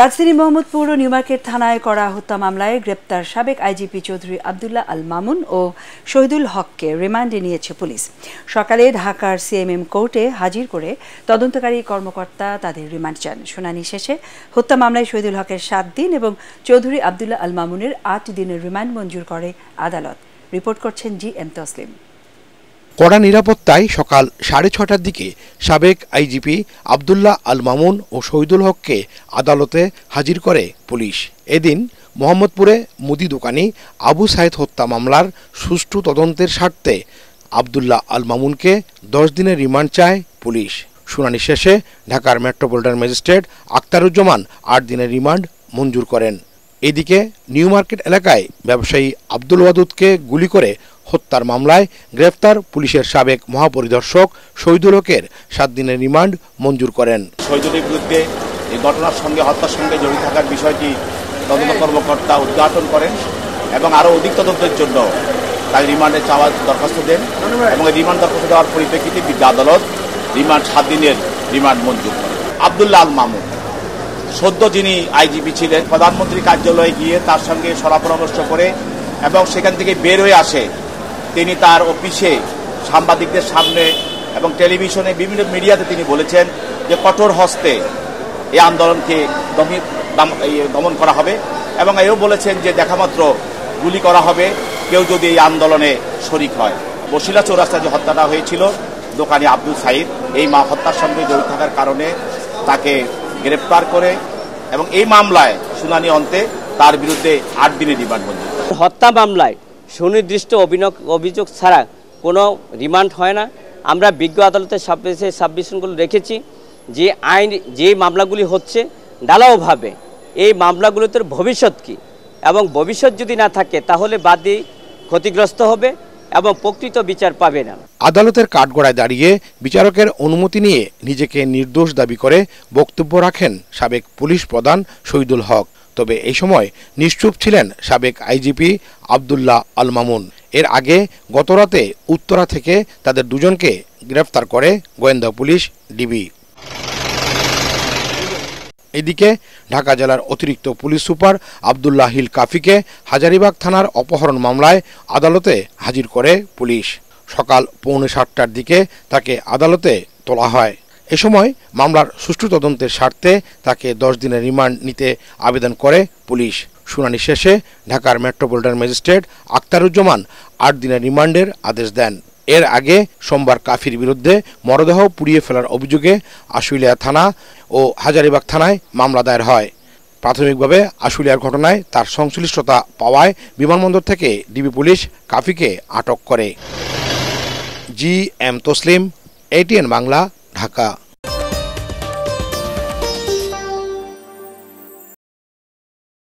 রাজধানী মোহাম্মদপুর ও নিউমার্কেট থানায় করা হত্যা মামলায় গ্রেপ্তার সাবেক আইজিপি চৌধুরী আব্দুল্লাহ আল মামুন ও শহীদুল হককে রিমান্ডে নিয়েছে পুলিশ। সকালে ঢাকার সিএমএম কোর্টে হাজির করে তদন্তকারী কর্মকর্তা তাদের রিমান্ড চান। শুনানি শেষে হত্যা মামলায় শহীদুল হকের 7 দিন এবং চৌধুরী আব্দুল্লাহ আল মামুনের 8 দিনের রিমান্ড মঞ্জুর করে আদালত। রিপোর্ট করছেন জি.এম. তসলিম। কড়া নিরাপত্তায় সকাল 6:30টার দিকে সাবেক আইজিপি আব্দুল্লাহ আল মামুন ও শহীদুল হককে আদালতে হাজির করে পুলিশ। এদিন মোহাম্মদপুরে মুদি দোকানি আবু সাইদ হত্যা মামলার সুষ্ঠু তদন্তের স্বার্থে আব্দুল্লাহ আল মামুনকে 10 দিনের রিমান্ড চায় পুলিশ। শুনানি শেষে ঢাকার মেট্রোপলিটন ম্যাজিস্ট্রেট আখতারুজ্জামান 8 দিনের রিমান্ড মঞ্জুর করেন। এদিকে নিউ মার্কেট এলাকায় ব্যবসায়ী আব্দুল ওয়াদুদকে গুলি করে হত্যার মামলায় গ্রেফতার পুলিশের সাবেক মহাপরিদর্শক শহীদুল হকের 7 দিনের রিমান্ড মঞ্জুর করেন। শহীদুলের বিরুদ্ধে এই ঘটনার সঙ্গে হত্যার সঙ্গে জড়িত থাকার বিষয়টি তদন্ত কর্মকর্তা উদ্ঘাটন করেন এবং আরও অধিক তদন্তের জন্য তাই রিমান্ডে চাওয়ার দরখাস্ত দেন এবং এই রিমান্ড দরখাস্ত দেওয়ার পরিপ্রেক্ষিতে বিজ্ঞ আদালত রিমান্ড 7 দিনের রিমান্ড মঞ্জুর করেন। আব্দুল্লাহ আল মামুন সদ্য যিনি আইজিপি ছিলেন, প্রধানমন্ত্রী কার্যালয়ে গিয়ে তার সঙ্গে শলা-পরামর্শ করে এবং সেখান থেকে বের হয়ে আসে তিনি তার অফিসে সাংবাদিকদের সামনে এবং টেলিভিশনে বিভিন্ন মিডিয়াতে তিনি বলেছেন যে কঠোর হস্তে এই আন্দোলনকে দমন করা হবে এবং এও বলেছেন যে দেখামাত্র গুলি করা হবে কেউ যদি এই আন্দোলনে শরিক হয়। বসিলা চৌরাস্তায় যে হত্যাটা হয়েছিল দোকানি আব্দুল সাইদ, এই হত্যার সঙ্গে জড়িত থাকার কারণে তাকে গ্রেপ্তার করে এবং এই মামলায় শুনানি অন্তে তার বিরুদ্ধে 8 দিনের রিমান্ড মঞ্জুর। হত্যা মামলায় সুনির্দিষ্ট অভিযোগ ছাড়া কোনো রিমান্ড হয় না। আমরা বিজ্ঞ আদালতের সাবমিশনগুলো রেখেছি যে আইন যে মামলাগুলি হচ্ছে ঢালাওভাবে এই মামলাগুলোতে ভবিষ্যৎ কী এবং ভবিষ্যৎ যদি না থাকে তাহলে বাদী ক্ষতিগ্রস্ত হবে এবং প্রকৃত বিচার পাবে না। আদালতের কাঠগড়ায় দাঁড়িয়ে বিচারকের অনুমতি নিয়ে নিজেকে নির্দোষ দাবি করে বক্তব্য রাখেন সাবেক পুলিশ প্রধান শহীদুল হক। তবে এই সময় নিশ্চুপ ছিলেন সাবেক আইজিপি আব্দুল্লাহ আল মামুন। এর আগে গতরাতে উত্তরা থেকে তাদের দুজনকে গ্রেফতার করে গোয়েন্দা পুলিশ ডিবি। এদিকে ঢাকা জেলার অতিরিক্ত পুলিশ সুপার আব্দুল্লাহ হিল কাফিকে হাজারীবাগ থানার অপহরণ মামলায় আদালতে হাজির করে পুলিশ। সকাল 6:45টার দিকে তাকে আদালতে তোলা হয়। এ সময় মামলার সুষ্ঠু তদন্তের স্বার্থে তাকে 10 দিনের রিমান্ড নিতে আবেদন করে পুলিশ। শুনানি শেষে ঢাকার মেট্রোপলিটন ম্যাজিস্ট্রেট আখতারুজ্জামান 8 দিনের রিমান্ডের আদেশ দেন। এর আগে সোমবার কাফির বিরুদ্ধে মরদেহ পুড়িয়ে ফেলার অভিযোগে আশুলিয়া থানা ও হাজারীবাগ থানায় মামলা দায়ের হয়। প্রাথমিকভাবে আশুলিয়ার ঘটনায় তার সংশ্লিষ্টতা পাওয়ায় বিমানবন্দর থেকে ডিবি পুলিশ কাফিকে আটক করে। জি.এম. তসলিম, ATN বাংলা, ঢাকা।